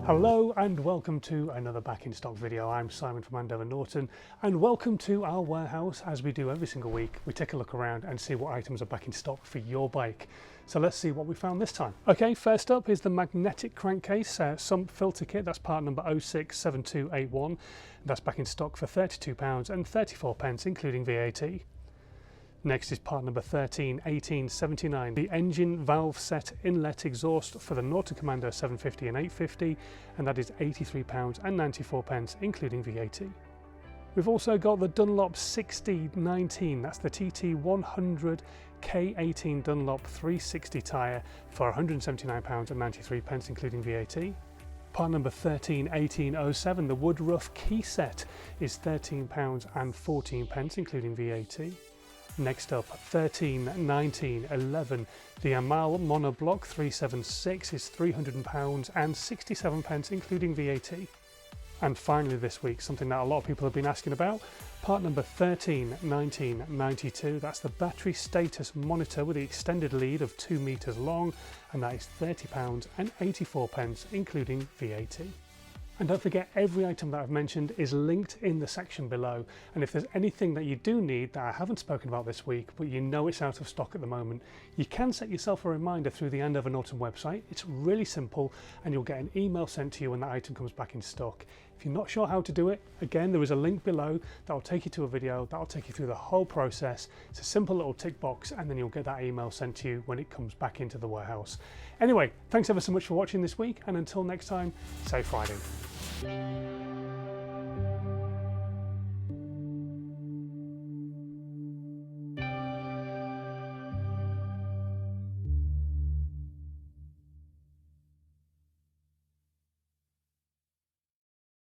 Hello and welcome to another back in stock video. I'm Simon from Andover Norton and welcome to our warehouse. As we do every single week, we take a look around and see what items are back in stock for your bike. So let's see what we found this time. Okay, first up is the magnetic crankcase sump filter kit. That's part number 067281. That's back in stock for £32.34 including VAT. Next is part number 131879, the engine valve set inlet exhaust for the Norton Commandos 750 and 850, and that is £83.94 including VAT. We've also got the Dunlop 6019, that's the TT100 K18 Dunlop 360 tyre for £179.93 including VAT. Part number 131807, the Woodruff key set is £13.14 including VAT. Next up, 131911, the Amal Monoblock 376 is £300.67 including VAT. And finally this week, something that a lot of people have been asking about, part number 131992, that's the battery status monitor with the extended lead of 2 meters long, and that is £30.84 including VAT. And don't forget, every item that I've mentioned is linked in the section below, and if there's anything that you do need that I haven't spoken about this week but you know it's out of stock at the moment, you can set yourself a reminder through the Andover Norton website. It's really simple and you'll get an email sent to you when that item comes back in stock. If you're not sure how to do it, again there is a link below that will take you to a video that will take you through the whole process. It's a simple little tick box and then you'll get that email sent to you when it comes back into the warehouse. Anyway, thanks ever so much for watching this week, and until next time, safe riding.